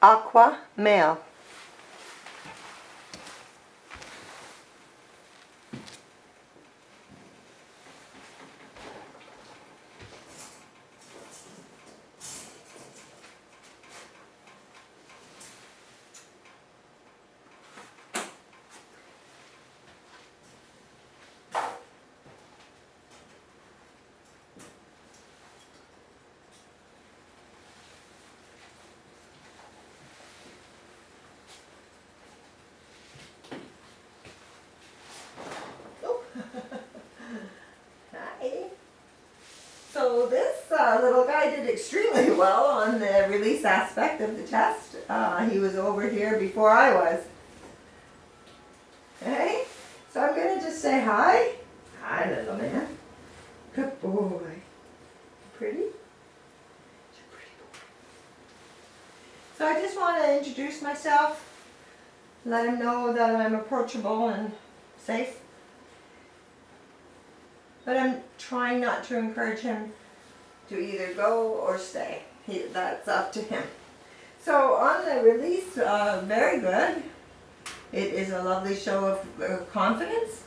Aqua male. Hi. So this little guy did extremely well on the release aspect of the test. He was over here before I was. Okay, so I'm going to just say hi. Hi, little man. Good boy. Pretty? You're pretty boy. So I just want to introduce myself, let him know that I'm approachable and safe. But I'm trying not to encourage him to either go or stay. That's up to him. So on the release, very good. It is a lovely show of confidence.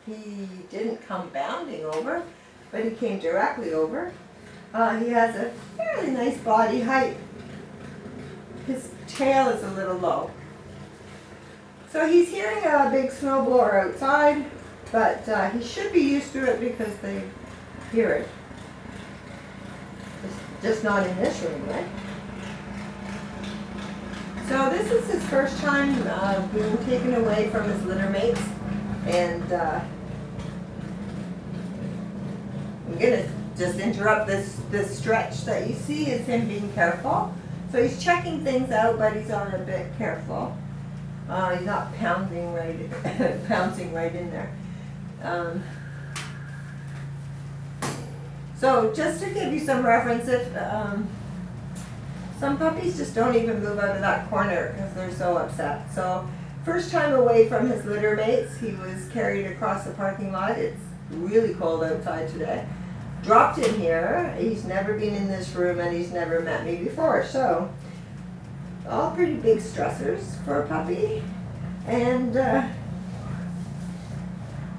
He didn't come bounding over, but he came directly over. He has a fairly nice body height. His tail is a little low. So he's hearing a big snowblower outside. But he should be used to it because they hear it. It's just not in this room, right? So this is his first time being taken away from his litter mates. And I'm going to just interrupt this stretch that you see is him being careful. So he's checking things out, but he's on a bit careful. He's not pouncing right in there. So just to give you some reference, if some puppies just don't even move out of that corner because they're so upset. So first time away from his litter mates, he was carried across the parking lot. It's really cold outside today. Dropped in here. He's never been in this room and he's never met me before. So all pretty big stressors for a puppy. And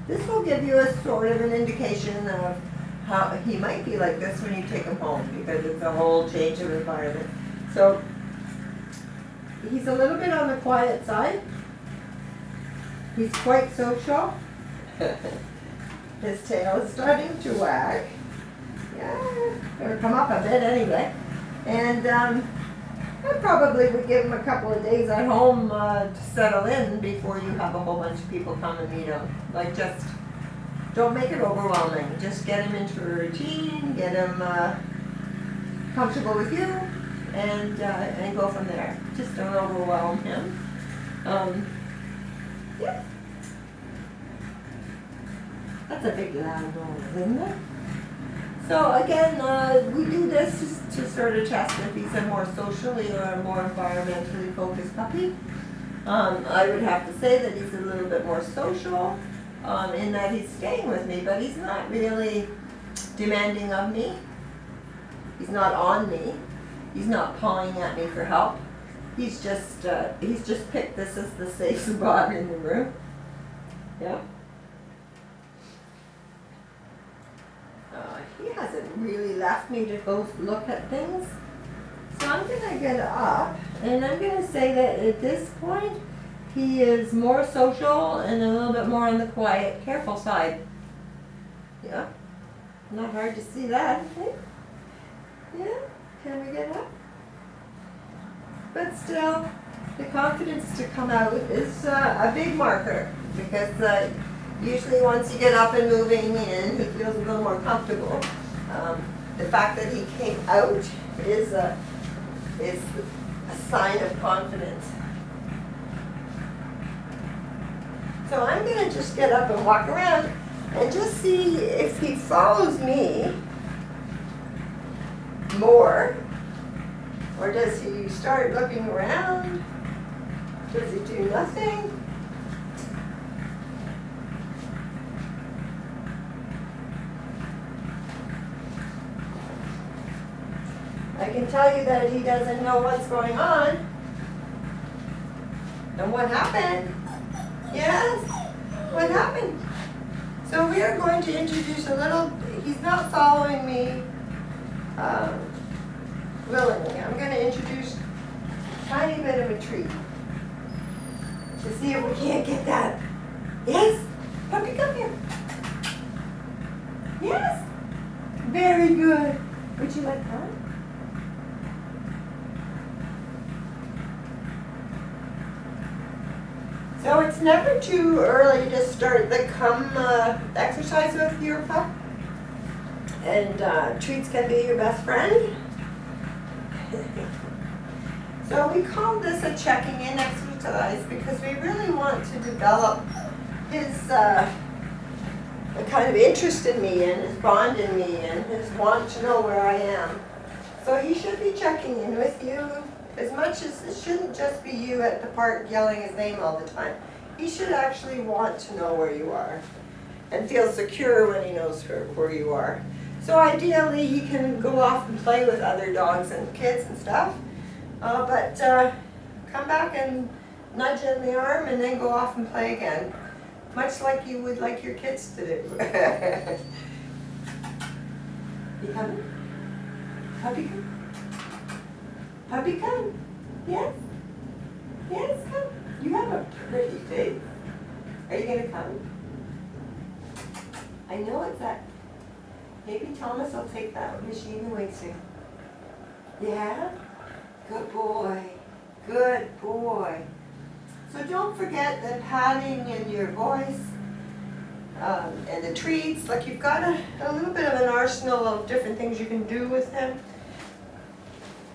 this will give you a sort of an indication of how he might be like this when you take him home, because it's a whole change of environment. So he's a little bit on the quiet side. He's quite social. His tail is starting to wag. Yeah, gonna come up a bit anyway. And I probably would give him a couple of days at home to settle in before you have a whole bunch of people come and meet him. Like, just don't make it overwhelming. Just get him into a routine, get him comfortable with you, and go from there. Just don't overwhelm him. Yeah. That's a big loud noise, isn't it? So again, we do this to sort of test if he's a more socially or a more environmentally focused puppy. I would have to say that he's a little bit more social in that he's staying with me, but he's not really demanding of me. He's not on me. He's not pawing at me for help. He's just picked this as the safe spot in the room. Yeah. He hasn't really left me to go look at things. So I'm going to get up, and I'm going to say that at this point, he is more social and a little bit more on the quiet, careful side. Yeah, not hard to see that, I think. Yeah, can we get up? But still, the confidence to come out is a big marker, because usually once you get up and moving in, he feels a little more comfortable. The fact that he came out is a sign of confidence. So I'm going to just get up and walk around and just see if he follows me more, or does he start looking around? Does he do nothing? I can tell you that he doesn't know what's going on. And what happened? Yes? What happened? So we are going to introduce a little, he's not following me willingly. I'm going to introduce a tiny bit of a treat to see if we can't get that. Yes? Puppy, come here. Yes? Very good. Would you like that? So it's never too early to start the come exercise with your pup. And treats can be your best friend. So we call this a checking in exercise because we really want to develop his the kind of interest in me and his bond in me and his want to know where I am. So he should be checking in with you as much as it shouldn't just be you at the park yelling his name all the time. He should actually want to know where you are and feel secure when he knows where you are. So ideally he can go off and play with other dogs and kids and stuff, but come back and nudge in the arm and then go off and play again. Much like you would like your kids to do. You coming? Puppy come? Puppy come? Yes? Yes, come. You have a pretty face. Are you going to come? I know it's that. Maybe Thomas will take that machine away soon. Yeah? Good boy. Good boy. So don't forget the patting and your voice and the treats. Like you've got a little bit of an arsenal of different things you can do with him.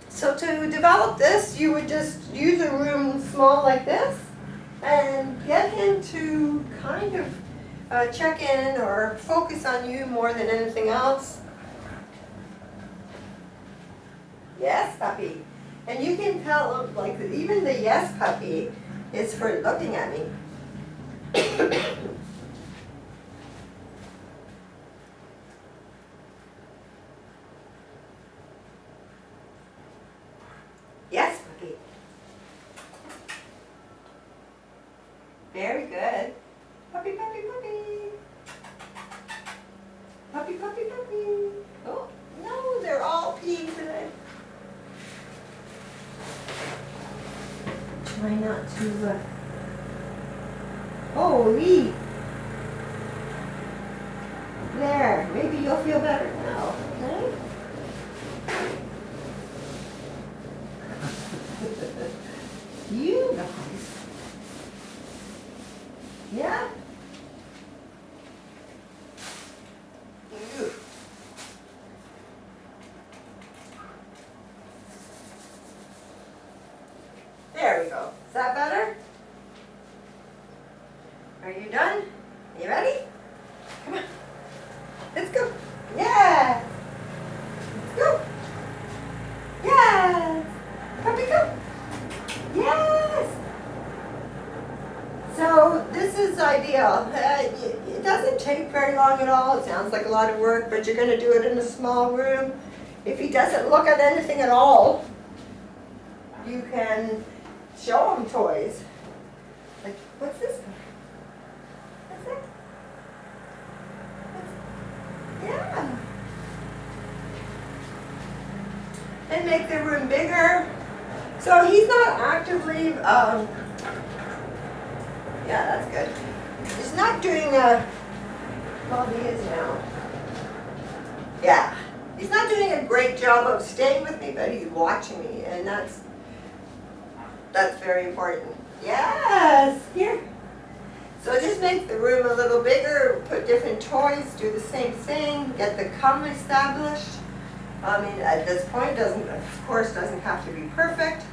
So to develop this, you would just use a room small like this and get him to kind of check in or focus on you more than anything else. Yes, puppy. And you can tell, like even the yes puppy is for looking at me. Yes, puppy. Very good. Puppy, puppy, puppy. Puppy, puppy, puppy. Oh, no, they're all peeing today. Try not to, holy. There, maybe you'll feel better now, okay? You guys. Yeah? Ew. There we go. Is that better? Are you done? You ready? Come on. Let's go. Yeah. Let's go. Yes. Puppy, go. Yes. So this is ideal. It doesn't take very long at all. It sounds like a lot of work, but you're going to do it in a small room. If he doesn't look at anything at all, you can show him toys. Like, what's this one? What's that? Yeah. And make the room bigger. So he's not actively, yeah, that's good. He's not doing well, he is now. Yeah. He's not doing a great job of staying with me, but he's watching me, and that's very important. Yes, here. So just make the room a little bigger, put different toys, do the same thing, get the come established. I mean, at this point, of course, doesn't have to be perfect.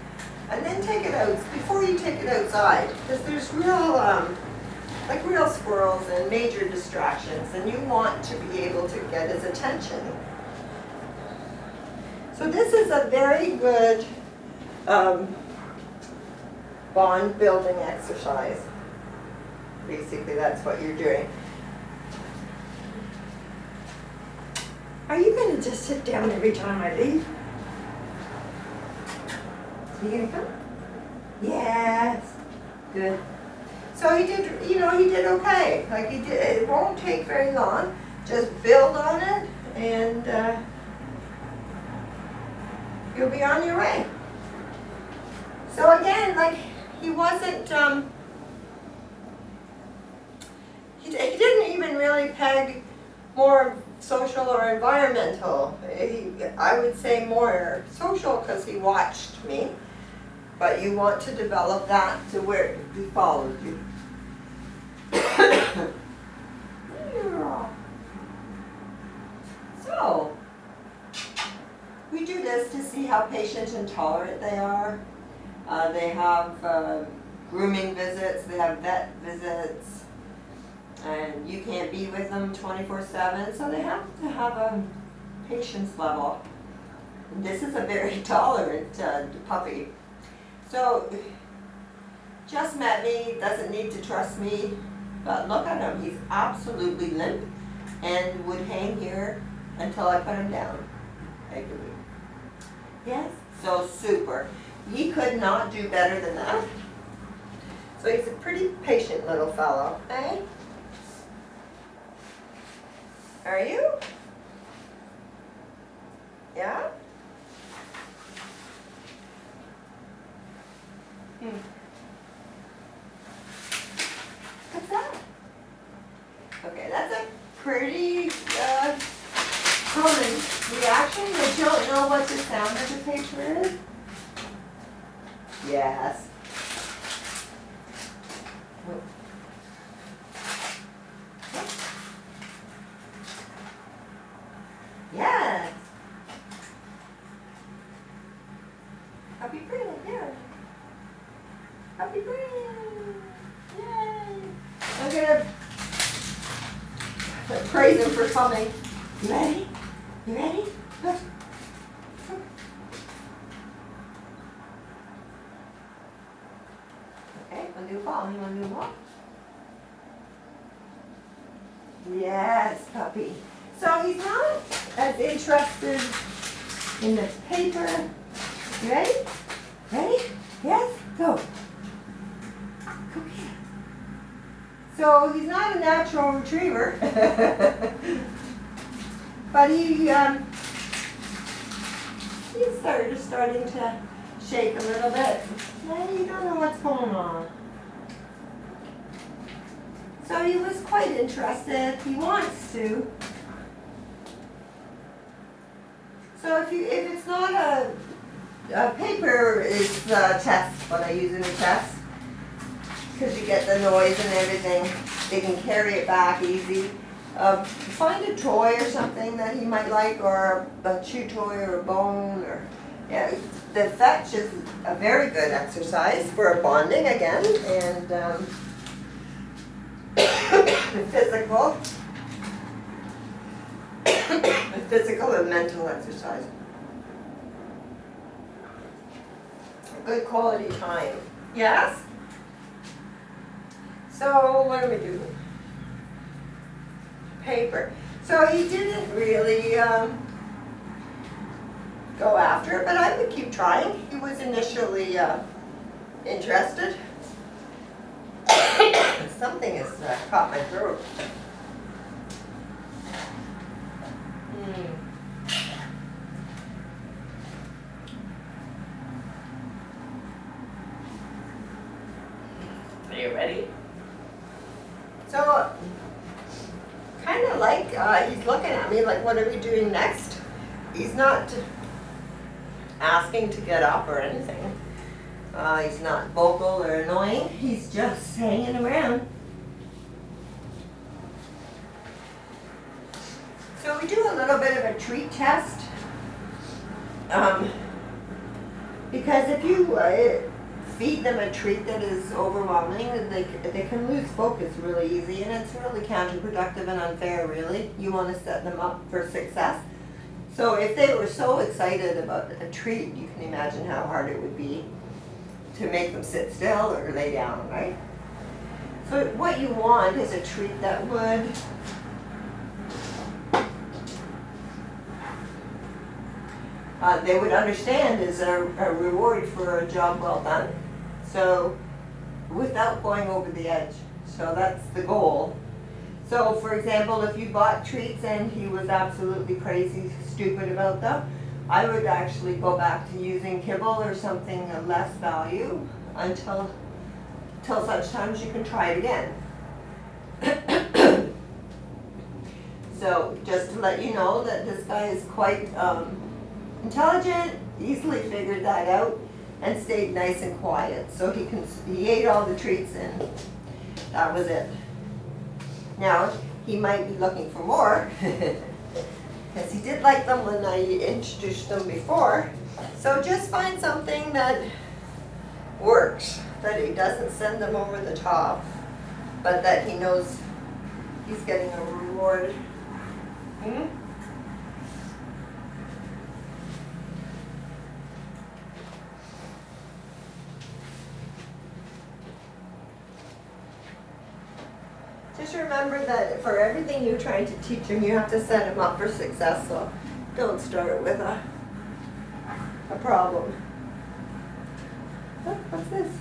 And then take it out, before you take it outside, because there's real squirrels and major distractions, and you want to be able to get his attention. So this is a very good bond building exercise. Basically, that's what you're doing. Are you going to just sit down every time I leave? You gonna come? Yes. Good. So he did, he did okay. Like he did, it won't take very long. Just build on it and you'll be on your way. So again, like he wasn't, he didn't even really peg more social or environmental. I would say more social because he watched me. But you want to develop that to where he followed you. So, we do this to see how patient and tolerant they are. They have grooming visits, they have vet visits, and you can't be with them 24/7, so they have to have a patience level. And this is a very tolerant puppy. So, just met me, doesn't need to trust me, but look at him, he's absolutely limp and would hang here until I put him down. I believe. Yes, so super. He could not do better than that. So he's a pretty patient little fellow, eh? Are you? Yeah? What's that? Okay, that's a pretty common reaction. They don't know what the sound of the paper is. Yes. Yes. Happy pretty, yeah. Happy pretty. Yay. I'm gonna praise him for coming. You ready? You ready? Look. Okay, wanna do a ball? You wanna do a ball? Yes, puppy. So he's not as interested in the paper. You ready? Ready? Yes? Go. Go get it. So he's not a natural retriever. But he's starting to shake a little bit. And you don't know what's going on. So he was quite interested. He wants to. So if it's not a paper is the test, what I use in the test, because you get the noise and everything. They can carry it back easy. Find a toy or something that he might like, or a chew toy or a bone, or yeah. The fetch is a very good exercise for bonding again, and physical and mental exercise. Good quality time. Yes? So what do we do? Paper. So he didn't really go after it, but I would keep trying. He was initially interested. Something has caught my throat. Are you ready? So, kind of like he's looking at me like, what are we doing next? He's not asking to get up or anything. He's not vocal or annoying. He's just hanging around. So we do a little bit of a treat test. Because if you feed them a treat that is overwhelming, they can lose focus really easy, and it's really counterproductive and unfair, really. You want to set them up for success. So if they were so excited about a treat, you can imagine how hard it would be to make them sit still or lay down, right? So what you want is a treat that would they would understand is a reward for a job well done. So without going over the edge. So that's the goal. So for example, if you bought treats and he was absolutely crazy, stupid about them, I would actually go back to using kibble or something of less value until such times you can try it again. So just to let you know that this guy is quite intelligent, easily figured that out, and stayed nice and quiet. So he ate all the treats and that was it. Now, he might be looking for more, because he did like them when I introduced them before. So just find something that works, that he doesn't send them over the top, but that he knows he's getting a reward. Just remember that for everything you're trying to teach him, you have to set him up for success. So don't start with a problem. Oh, what's this?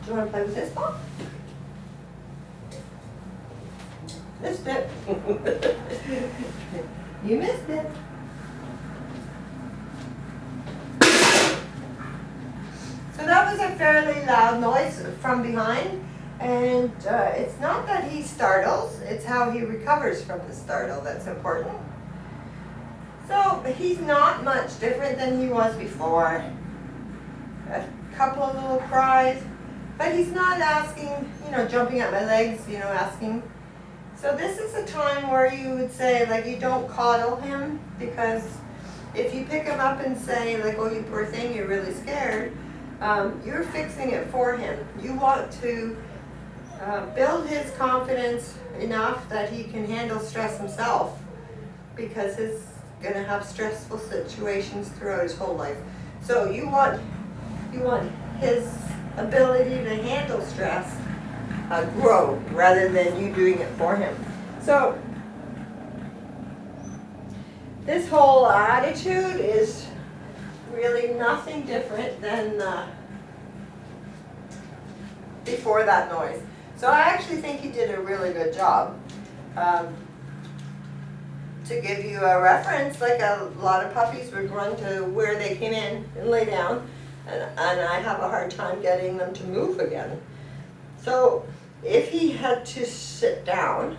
Do you want to play with this ball? Missed it. You missed it. So that was a fairly loud noise from behind. And it's not that he startles, it's how he recovers from the startle that's important. So he's not much different than he was before. A couple of little cries, but he's not asking, jumping at my legs, asking. So this is a time where you would say, like, you don't coddle him, because if you pick him up and say, like, oh, you poor thing, you're really scared, you're fixing it for him. You want to build his confidence enough that he can handle stress himself, because he's going to have stressful situations throughout his whole life. So you want his ability to handle stress grow rather than you doing it for him. So this whole attitude is really nothing different than before that noise. So I actually think he did a really good job. To give you a reference, like a lot of puppies would run to where they came in and lay down, and I have a hard time getting them to move again. So if he had to sit down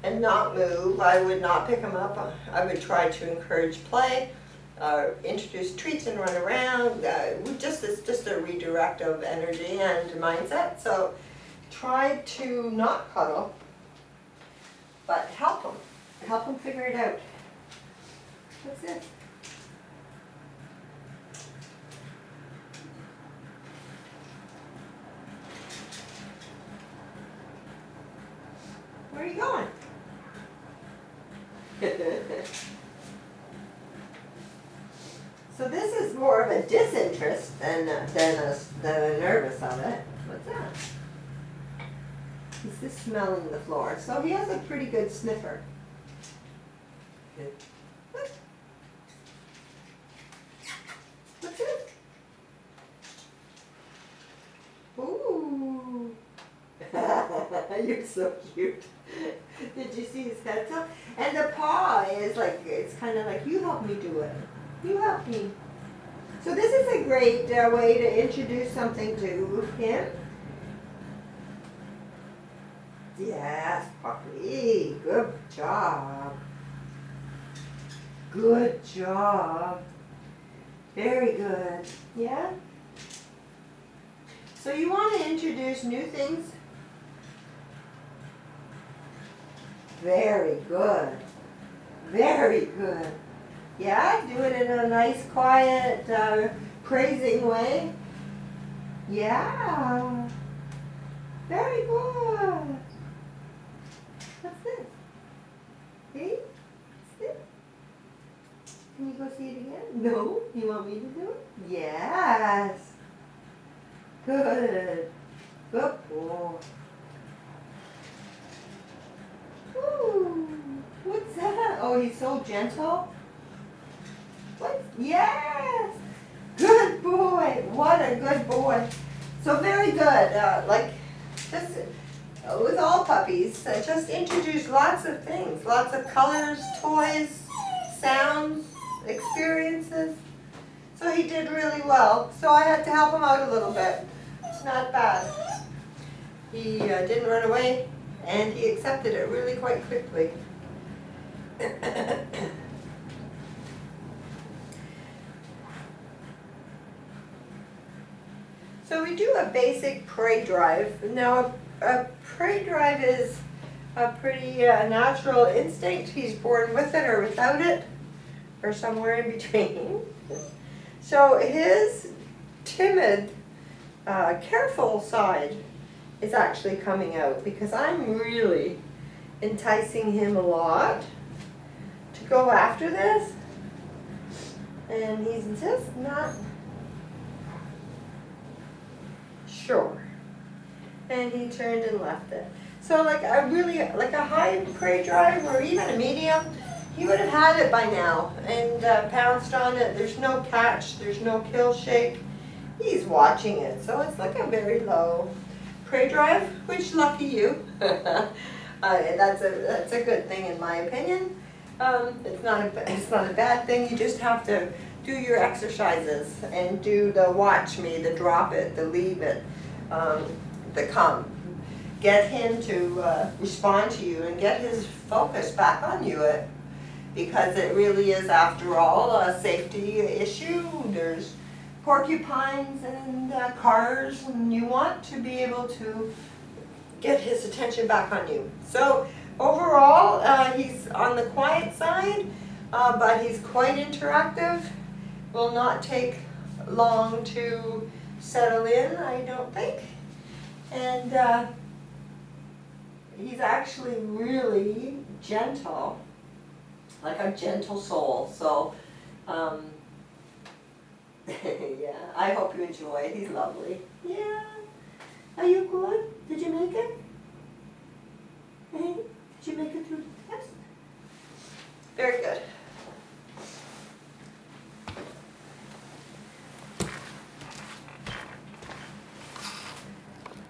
and not move, I would not pick him up. I would try to encourage play, introduce treats and run around. It's just a redirect of energy and mindset. So try to not cuddle, but help him. Help him figure it out. What's this? Where are you going? So this is more of a disinterest than a nervous of it. What's that? He's just smelling the floor. So he has a pretty good sniffer. What's it? Ooh. You're so cute. Did you see his head up? And the paw is like, it's kind of like, you help me do it. You help me. So this is a great way to introduce something to him. Yes, puppy. Good job. Good job. Very good. Yeah? So you want to introduce new things? Very good. Very good. Yeah, do it in a nice, quiet, praising way. Yeah. Very good. What's this? See? What's this? Can you go see it again? No? You want me to do it? Yes. Good. Good boy. Ooh. What's that? Oh, he's so gentle. What? Yes! Good boy! What a good boy. So very good. Like, just with all puppies, just introduce lots of things. Lots of colors, toys, sounds, experiences. So he did really well. So I had to help him out a little bit. It's not bad. He didn't run away, and he accepted it really quite quickly. So we do a basic prey drive. Now a prey drive is a pretty natural instinct. He's born with it or without it, or somewhere in between. So his timid, careful side is actually coming out because I'm really enticing him a lot to go after this, and he's just not sure. And he turned and left it. So like a high prey drive or even a medium, he would have had it by now and pounced on it. There's no catch, there's no kill shake. He's watching it, so it's like a very low prey drive, which lucky you. That's a good thing in my opinion. It's not a bad thing. You just have to do your exercises and do the watch me, the drop it, the leave it, the come. Get him to respond to you and get his focus back on you, because it really is, after all, a safety issue. There's porcupines and cars, and you want to be able to get his attention back on you. So overall, he's on the quiet side, but he's quite interactive. Will not take long to settle in, I don't think. And he's actually really gentle, like a gentle soul. So yeah, I hope you enjoy. He's lovely. Yeah. Are you good? Did you make it? Hey, did you make it through the test? Very good.